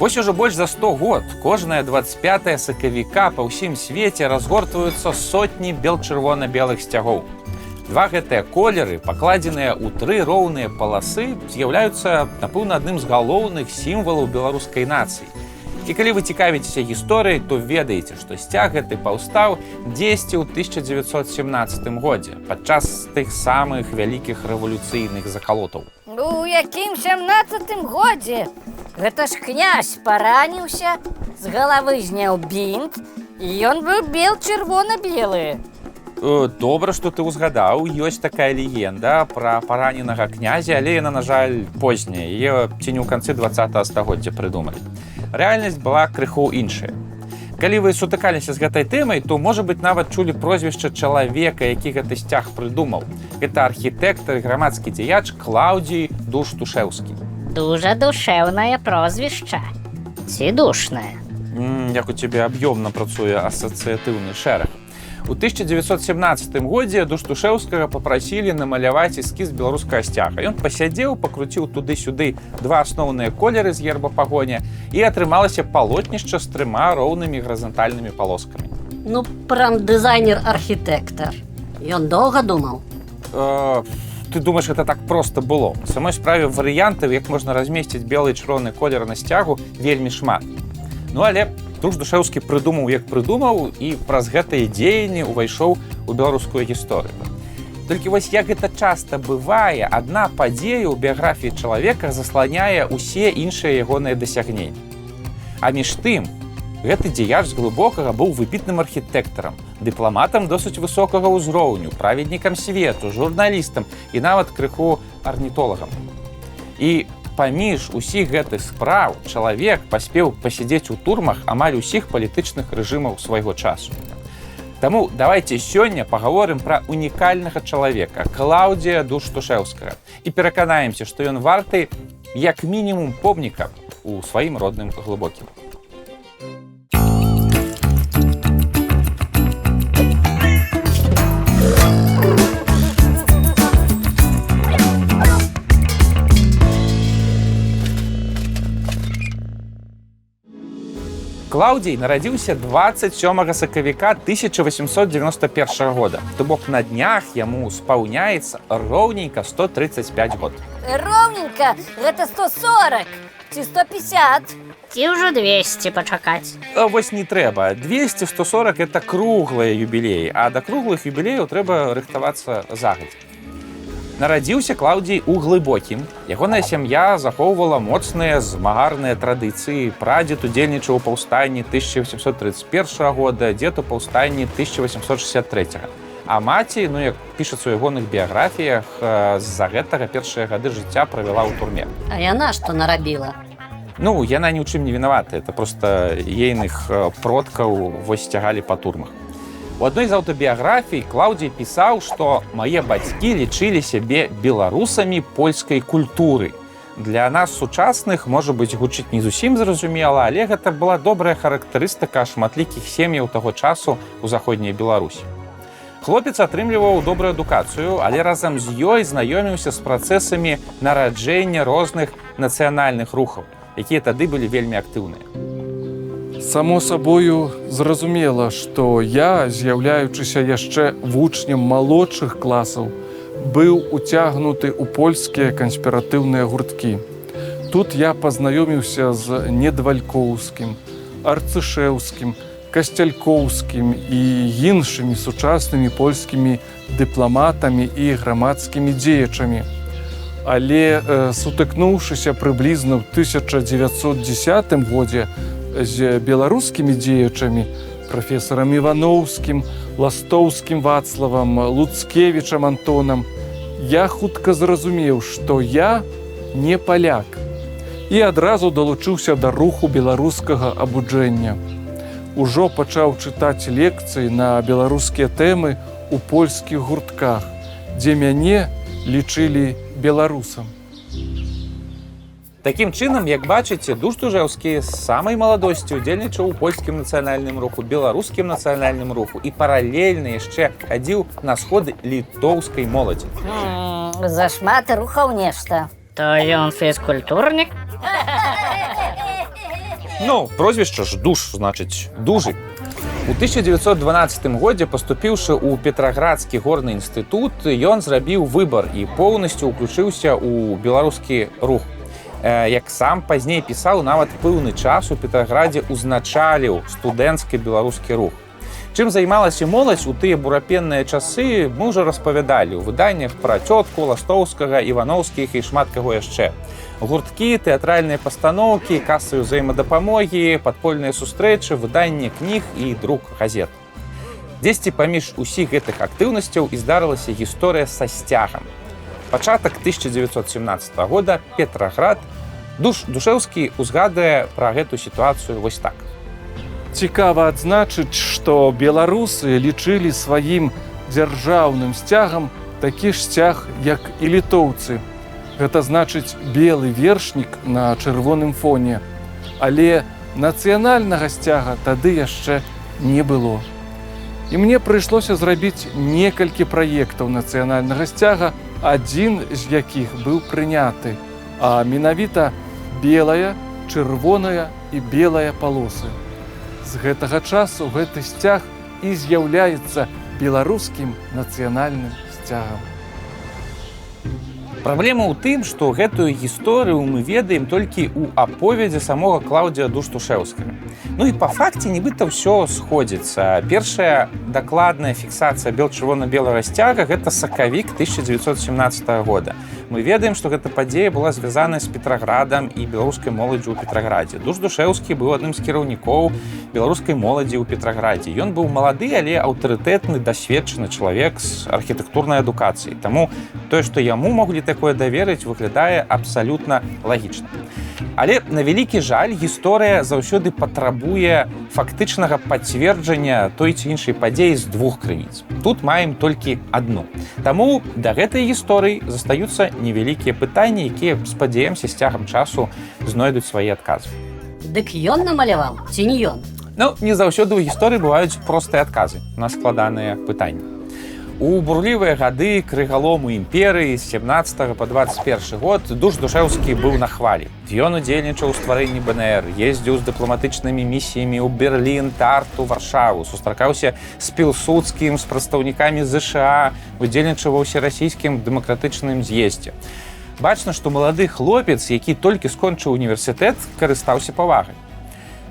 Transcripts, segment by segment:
Вось ужо больш за 100 год кожнае 25 сакавіка па ўсім свеце разгортваюцца сотні бел-чырвона-белых сцягоў. Два гэтыя колеры, пакладзеныя ў 3 роўныя паласы, з'яўляюцца, напэўна, адным з галоўных сімвалаў беларускай нацыі. І калі вы цікавіцеся гісторыяй, то ведаеце, што сцяг гэты паўстаў дзесьці ў 1917 годзе, падчас тых самых вялікіх рэвалюцыйных закалотаў. У якім 17 годзе? Гэта ж князь параніўся, з галавы зняў бінт, і ён быў бел-чырвона-белы. Добра, што ты ўзгадаў, ёсць такая легенда пра параненага князя, але яна, на жаль, позняя. Яе ці не ў канцы 20-го стагоддзя прыдумалі. Рэальнасць была крыху іншая. Калі вы сутыкаліся з гэтай тэмай, то, можа быць, нават чулі прозвішча чалавека, які гэты сцяг прыдумаў. Гэта архітэктар і грамадскі дзеяч Клаўдзій Душ-Тушэўскі. Дужа душэўнае прозвішча. Ці душнае? Як у цябе аб'ёмна працуе асацыятыўны шэраг. У 1917 годзе Душ-Тушэўскага папрасілі намаляваць эскіз беларускага сцяга. Ён пасядзеў, пакруціў туды-сюды 2 асноўныя колеры з герба пагоня і атрымалася палотнішча з 3 роўнымі гарызантальнымі палоскамі. Ну, прям дызайнер-архітэктар. Ён доўга думаў? Ты думаеш, гэта так проста было? У самой справе варыянтаў, як можна размесціць белы і чырвоны колер на сцягу, вельмі шмат. Ну, але Душ-Тушэўскі прыдумаў, як прыдумаў, і праз гэтыя дзеянні ўвайшоў у беларускую гісторыю. Толькі вось як гэта часта бывае, адна падзея ў біяграфіі чалавека засланяе ўсе іншыя ягоныя дасягненні. А між тым, гэты дзеяч з глыбокага быў выбітным архітэктарам, дыпламатам досыць высокага ўзроўню, праведнікам свету, журналістам і нават крыху арнітолагам. І паміж усіх гэтых спраў чалавек паспеў пасядзець у турмах амаль усіх палітычных рэжымаў свайго часу. Таму давайце сёння пагаворым пра унікальнага чалавека Клаўдзія Душ-Тушэўскага і пераканаемся, што ён варты як мінімум помніка у сваім родным глыбокім. Клаўдзій нарадзіўся 27 сакавіка 1891 года. То бок на днях яму спаўняецца роўненька 135 год. Роўненька? Гэта 140 ці 150? Ці ўжо 200 пачакаць? Вось не трэба. 200-140 – это круглыя юбілеі, а да круглых юбілеяў трэба рыхтавацца загадзя. Нарадзіўся Клаўдзій у глыбокім. Ягоная сям'я захоўвала моцныя змагарныя традыцыі. Прадзед удзельнічаў у паўстанні 1831 года, дзед у паўстанні 1863. А маці, як пішацца ў ягоных біяграфіях, з-за гэтага першыя гады жыцця правяла ў турме. А яна што нарабіла? Яна ні ў чым не вінавата. Это проста ейных продкаў вось сцягалі па турмах. У адной з аўтабіяграфій Клаўдзій пісаў, што мае бацькі лічылі сябе беларусамі польскай культуры. Для нас сучасных, можа быць, гучыць не зусім зразумела, але гэта была добрая характарыстыка шматлікіх сем'яў таго часу ў заходняй Беларусі. Хлопец атрымліваў добрую адукацыю, але разам з ёй знаёміўся з працэсамі нараджэння розных нацыянальных рухаў, якія тады былі вельмі актыўныя. Само сабою зразумела, што я, з'яўляючыся яшчэ вучнем малодшых класаў, быў уцягнуты ў польскія канспіратыўныя гурткі. Тут я пазнаёміўся з Недвалькоўскім, Арцышэўскім, Касцялькоўскім і іншымі сучаснымі польскімі дыпламатамі і грамадскімі дзеячамі. Але сутыкнуўшыся прыблізна ў 1910 годзе з беларускімі дзеячамі, прафесарам Івановскім, Ластоўскім Вацлавам, Луцкевічам Антонам, я хутка зразумеў, што я не паляк і адразу далучыўся да руху беларускага абуджэння. Ужо пачаў чытаць лекцыі на беларускія тэмы ў польскіх гуртках, дзе мяне лічылі беларусам. Такім чынам, як бачыце, Душ-Тушэўскі з самай маладосці удзельнічаў у польскім нацыянальным руху, беларускім нацыянальным руху і паралельна яшчэ хадзіў на сходы літоўскай моладзі. Зашмат рухаў нешта. То ён фізкультурнік? Ну, прозвішча ж душ, значыць, дужы. У 1912 годзе, паступіўшы ў Петраградскі горны інстытут, ён зрабіў выбар і поўнасцю ўключыўся ў беларускі рух. Як сам пазней пісаў, нават пэўны час у Петраградзе узначаліў студэнцкі беларускі рух. Чым займалася моладзь у тыя бурапенныя часы, мы ўжо распавядалі ў выданнях пра цётку, Ластоўскага, Івановскіх і шмат каго яшчэ. Гурткі, тэатральныя пастаноўкі, касы ўзаемадапамогі, падпольныя сустрэчы, выданне кніг і друк газет. Дзесьці паміж усіх гэтых актыўнасцяў і здарылася гісторыя са сцягам. Пачатак 1917 года, Петраград. Душэўскі узгадае пра гэту сітуацыю вось так. Цікава адзначыць, што беларусы лічылі сваім дзяржаўным сцягам такі ж сцяг, як і літоўцы. Гэта значыць белы вершнік на чырвоным фоне. Але нацыянальнага сцяга тады яшчэ не было. І мне прыйшлося зрабіць некалькі праектаў нацыянальнага сцяга, адзін з якіх быў прыняты, а менавіта белая, чырвоная і белая палосы. З гэтага часу гэты сцяг і з'яўляецца беларускім нацыянальным сцягам. Праблема ў тым, што гэтую гісторыю мы ведаем толькі ў аповедзе самога Клаўдзія Душ-Душэўскага. Ну і па факце нібыта ўсё сходзіцца. Першая дакладная фіксацыя чырвона-белага сцяга – гэта сакавік 1917 года. Мы ведаем, што гэта падзея была звязаная з Петраградам і беларускай моладдзю ў Петраградзе. Душ-Душэўскі быў адным з кіраўнікоў беларускай моладзі ў Петраградзе. Ён быў малады, але аўтарытэтны, дасведчаны чалавек з архітэктурнай адукацыяй. Таму тое, што яму моглі такое даверыць, выглядае абсалютна лагічна. Але, на вялікі жаль, гісторыя заўсёды патрабуе фактычнага пацверджання той ці іншай падзеі з двух крыніц. Тут маем толькі адну. Таму да гэтай гісторыі застаюцца невялікія пытанні, якія, спадзяемся, з цягам часу знойдуць свае адказы. Дык ён намаляваў ці не ён? Ну, не заўсёды ў гісторыі бываюць простыя адказы на складаныя пытанні. У бурлівыя гады крыгалому імперыі з 17 па 21 год Душ-Душэўскі быў на хвалі. Ён удзельнічаў у стварэнні БНР, ездзіў з дыпламатычнымі місіямі ў Берлін, Тарту, Варшаву, сустракаўся з Пілсудскім, з прадстаўнікамі ЗША, удзельнічаў ва ўсерасійскім дэмакратычным з'ездзе. Бачна, што малады хлопец, які толькі скончыў універсітэт, карыстаўся павагай.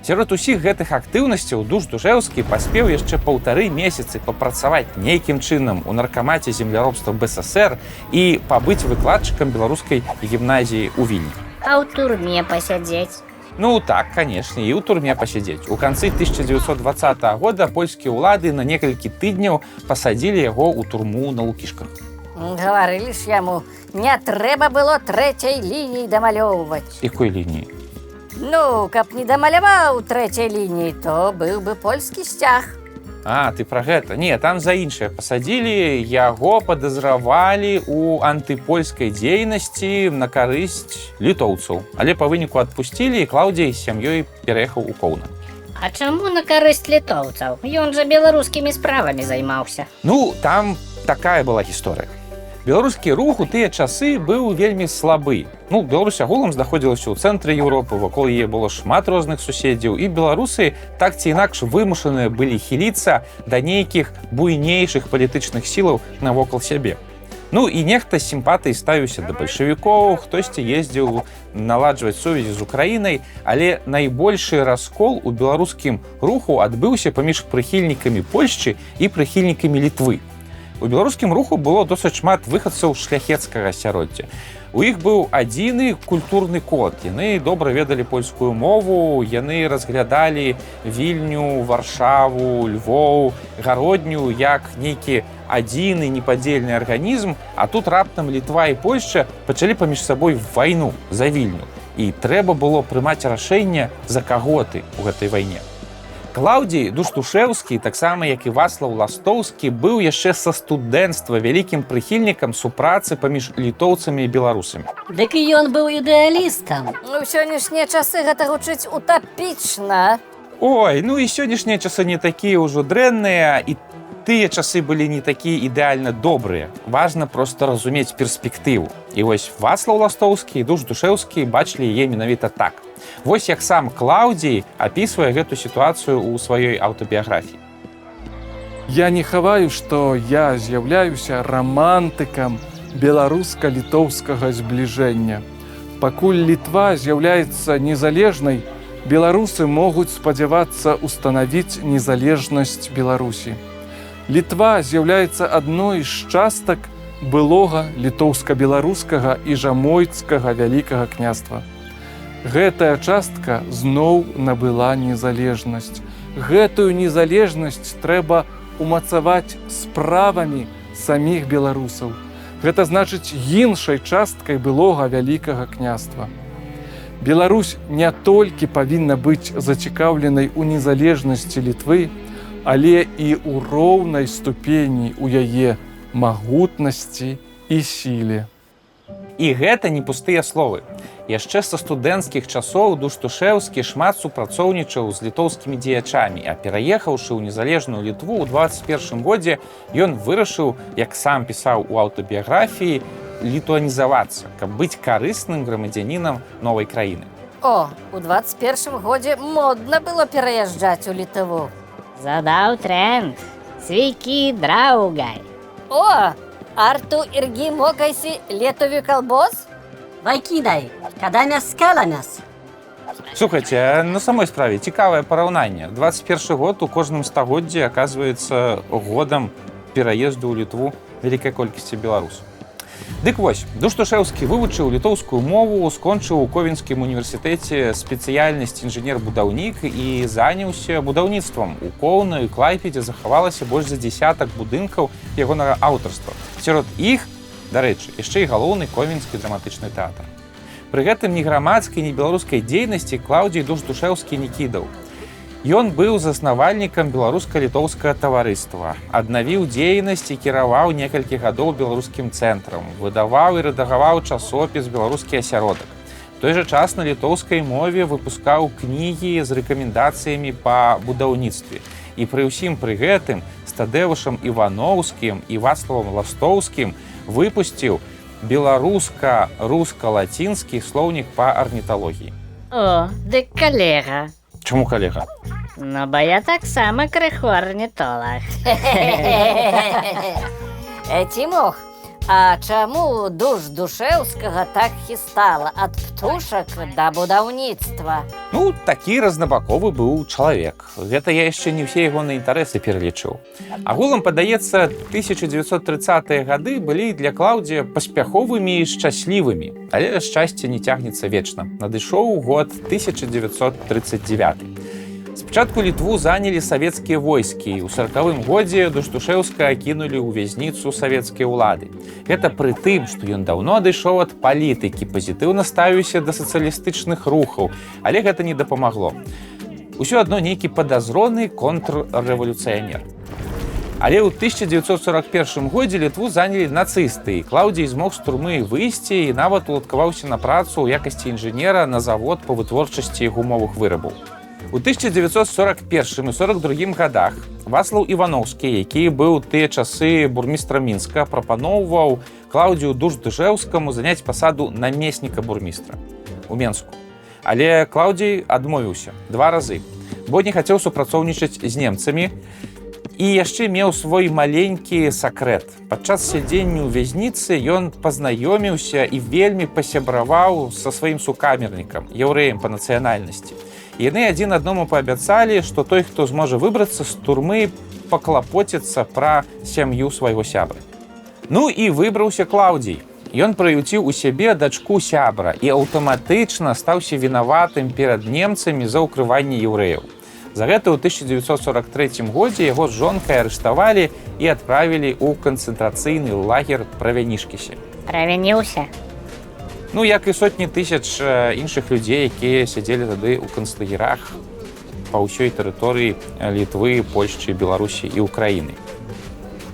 Сярод усіх гэтых актыўнасцяў Душ-Душэўскі паспеў яшчэ 1,5 месяцы папрацаваць нейкім чынам у наркамаце земляробства БССР і пабыць выкладчыкам беларускай гімназіі ў Вільні. А ў турме пасядзець? Ну так, канешне, і ў турме пасядзець. У канцы 1920 года польскія ўлады на некалькі тыдняў пасадзілі яго ў турму на Лукішках. Гаварылі ж яму, не трэба было трэцяй лініі дамалёўваць. Якой лініі? Ну, каб не дамаляваў трэцяй лініі, то быў бы польскі сцяг. А, ты пра гэта. Не, там за іншае пасадзілі, яго падазравалі ў антыпольскай дзейнасці на карысць літоўцаў. Але па выніку адпусцілі, і Клаўдзій з сям'ёй пераехаў у Коўна. А чаму на карысць літоўцаў? Ён жа беларускімі справамі займаўся. Ну, там такая была гісторыя. Беларускі рух у тыя часы быў вельмі слабы. Ну, Беларусь агулам знаходзілася ў цэнтры Еўропы, вакол яе было шмат розных суседзяў, і беларусы так ці інакш вымушаныя былі хіліцца да нейкіх буйнейшых палітычных сілаў навокал сябе. Ну і нехта з сімпатый ставіўся да бальшавікоў, хтосьці ездзіў наладжваць сувязі з Украінай, але найбольшы раскол у беларускім руху адбыўся паміж прыхільнікамі Польшчы і прыхільнікамі Літвы. У беларускім руху было досыць шмат выхадцаў шляхецкага асяроддзя. У іх быў адзіны культурны код. Яны добра ведалі польскую мову, яны разглядалі Вільню, Варшаву, Львоў, Гародню як нейкі адзіны непадзельны арганізм, а тут раптам Літва і Польшча пачалі паміж сабой вайну за Вільню. І трэба было прымаць рашэнне, за каго ты ў гэтай вайне. Клаўдзій Душ-Душэўскі, таксама як і Вацлаў Ластоўскі, быў яшчэ са студэнцтва вялікім прыхільнікам супрацы паміж літоўцамі і беларусамі. Дык і ён быў ідэалістам. Ну, ў сённяшнія часы гэта гучыць утапічна. Ой, ну і сённяшнія часы не такія ўжо дрэнныя, і тыя часы былі не такія ідэальна добрыя. Важна проста разумець перспектыву. І вось Вацлаў Ластоўскі і Душ-Душэўскі бачылі яе менавіта так. Вось як сам Клаўдзій апісвае гэту сітуацыю ў сваёй аўтабіяграфіі. Я не хаваю, што я з'яўляюся рамантыкам беларуска-літоўскага збліжэння. Пакуль Літва з'яўляецца незалежнай, беларусы могуць спадзявацца ўстанавіць незалежнасць Беларусі. Літва з'яўляецца адной з частак былога літоўска-беларускага і жамойцкага вялікага княства. Гэтая частка зноў набыла незалежнасць. Гэтую незалежнасць трэба умацаваць справамі саміх беларусаў. Гэта значыць іншай часткай былога вялікага княства. Беларусь не толькі павінна быць зацікаўленай у незалежнасці Літвы, але і ў роўнай ступені ў яе магутнасці і сіле. І гэта не пустыя словы. Яшчэ са студэнцкіх часоў Дуждушэўскі шмат супрацоўнічаў з літоўскімі дзеячамі, а пераехаўшы ў незалежную Літву ў 21 годзе, ён вырашыў, як сам пісаў у аўтабіяграфіі, літуанізавацца, каб быць карысным грамадзянінам новай краіны. О, у 21 годзе модна было пераязджаць у Літву. Задаў тренд. Sveiki, draugai. О, арту ирги мокайси летові колбос? Вайкідай, когда мяс скаламяс. Слухайце, на самой справе цікавае параўнанне. 21 год у кожным стагоддзі аказваецца годам пераезду ў Літву вялікай колькасці беларусаў. Дык вось, Дуждушэўскі вывучыў літоўскую мову, скончыў у Ковенскім універсітэце спецыяльнасць інжынер-будаўнік і заняўся будаўніцтвам. У Коўна і Клайпедзе захавалася больш за дзясятак будынкаў ягонага аўтарства. Сярод іх, дарэчы, яшчэ і галоўны Ковенскі драматычны тэатр. Пры гэтым ні грамадскай, ні беларускай дзейнасці Клаўдзій Дуждушэўскі не кідаў. Ён быў заснавальнікам беларуска-літоўскага таварыства, аднавіў дзейнасць і кіраваў некалькі гадоў беларускім цэнтрам, выдаваў і рэдагаваў часопіс «Беларускі асяродак». У той жа час на літоўскай мове выпускаў кнігі з рэкамендацыямі па будаўніцтве. І пры ўсім пры гэтым з Тадэвушам Іваноўскім і Вацлавам Ластоўскім выпусціў беларуска-руска-лацінскі слоўнік па арніталогіі. О, дык калега. Чаму калега? Ну, бо я таксама крыху арнітолаг. Тимох, а чаму Дуждушэўскага так хістала ад птушак да будаўніцтва? Ну, такі разнабаковы быў чалавек. Гэта я яшчэ не ўсе ягоныя інтарэсы пералічыў. Агулам, падаецца, 1930-е гады былі для Клаўдзія паспяховымі і шчаслівымі, але шчасце не цягнецца вечна. Надышоў год 1939. Спачатку Літву занялі савецкія войскі. У 40-м годзе Дуждушэўскага кінулі ў вязніцу савецкай улады. Гэта пры тым, што ён даўно адышоў ад палітыкі, пазітыўна ставіўся да сацыялістычных рухаў, але гэта не дапамагло. Усё адно нейкі падазроны контррэвалюцыянер. Але ў 1941 годзе Літву занялі нацысты, і Клаўдзій змог з турмы выйсці і нават уладкаваўся на працу ў якасці інжынера на завод па вытворчасці гумовых вырабаў. У 1941 і 1942 годах Вацлаў Іваноўскі, які быў тыя часы бурмістрам Мінска, прапаноўваў Клаўдзію Дуждушэўскаму заняць пасаду намесніка бурмістра ў Менску. Але Клаўдзій адмовіўся 2 разы, бо не хацеў супрацоўнічаць з немцамі і яшчэ меў свой маленькі сакрэт. Падчас сядзення ў вязніцы ён пазнаёміўся і вельмі пасябраваў са сваім сукамернікам, яўрэем па нацыянальнасці. Яны адзін аднаму паабяцалі, што той, хто зможа выбрацца з турмы, паклапоціцца пра сям'ю свайго сябра. Ну і выбраўся Клаўдзій. Ён прыюціў у сябе дачку сябра і аўтаматычна стаўся вінаватым перад немцамі за ўкрыванне яўрэяў. За гэта ў 1943 годзе яго з жонкай арыштавалі і адправілі ў канцэнтрацыйны лагер Правянішкісе. Правініўся. Ну, як і сотні тысяч іншых людзей, якія сядзелі тады ў канцлагерах па ўсёй тэрыторыі Літвы, Польшчы, Беларусі і Украіны.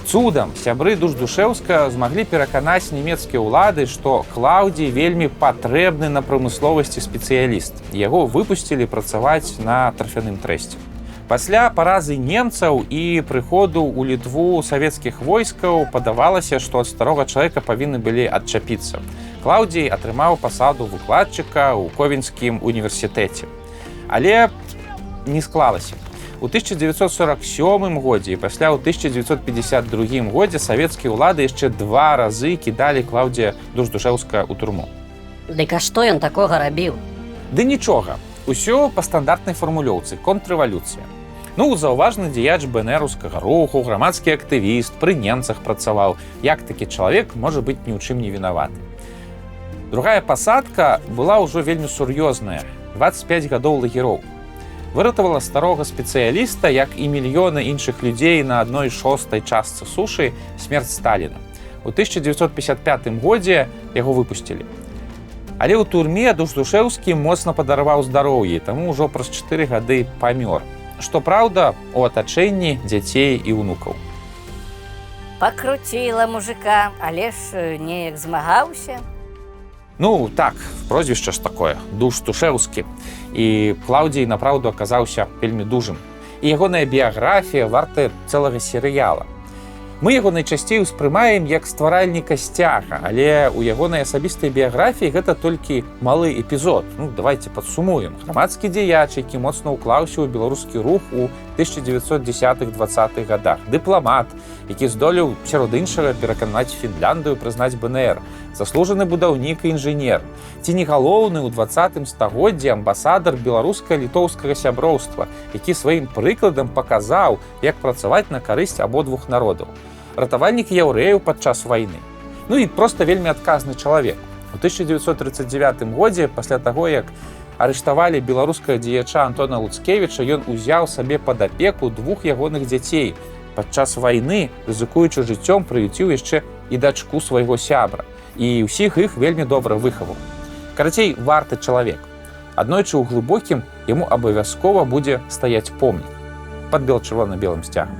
Цудам сябры Дуждушэўскага змаглі пераканаць нямецкія ўлады, што Клаўдзій вельмі патрэбны на прамысловасці спецыяліст. Яго выпусцілі працаваць на тарфяным трэсце. Пасля паразы немцаў і прыходу ў Літву савецкіх войскаў падавалася, што ад старога чалавека павінны былі адчапіцца. Клаўдзій атрымаў пасаду выкладчыка ў Ковенскім універсітэце. Але не склалася. У 1947 годзе і пасля ў 1952 годзе савецкія ўлады яшчэ 2 разы кідалі Клаўдзія Дуждушэўскага ў турму. Дык а што ён такога рабіў? Ды нічога. Усё па стандартнай фармулёўцы контррэвалюцыя. Заўважны дзеяч БНРаўскага руху, грамадскі актывіст, пры немцах працаваў. Як такі чалавек можа быць ні ў чым не вінаваты. Другая пасадка была ўжо вельмі сур'ёзная. 25 гадоў лагероў. Выратавала старога спецыяліста, як і мільёны іншых людзей на 1/6 частцы сушы смерць Сталіна. У 1955 годзе яго выпусцілі. Але ў турме Дуждушэўскі моцна падарваў здароўе, таму ўжо праз 4 гады памёр. Што праўда, у атачэнні дзяцей і ўнукаў. Пакруціла мужика, але ж неяк змагаўся. Так, прозвішча ж такое, Дуждушэўскі. І Клаўдзій, напраўду, аказаўся вельмі дужым. І ягоная біяграфія варта цэлага серыяла. Мы яго найчасцей успрымаем як стваральніка сцяга, але ў ягонай асабістай біяграфіі гэта толькі малы эпізод. Давайте падсумуем. Грамадскі дзеяч, які моцна ўклаўся ў беларускі рух у 1910-20-х годах. Дыпламат, які здолеў сярод іншага пераканаць Фінляндыю прызнаць БНР. Заслужаны будаўнік і інжынер. Ці не галоўны ў 20-м стагоддзі амбасадар беларуска-літоўскага сяброўства, які сваім прыкладам паказаў, як працаваць на карысць абодвух народаў. Ратавальнік яўрэяў падчас вайны. І проста вельмі адказны чалавек. У 1939 годзе, пасля таго, як арыштавалі беларускага дзеяча Антона Луцкевіча, ён узяў сабе пад апеку 2 ягоных дзяцей. Падчас вайны, рызыкуючы жыццём, прыюціў яшчэ і дачку свайго сябра. І ўсіх іх вельмі добра выхаваў. Карацей, варты чалавек. Аднойчы ў глыбокім яму абавязкова будзе стаяць помнік пад чырвона-белым сцягам.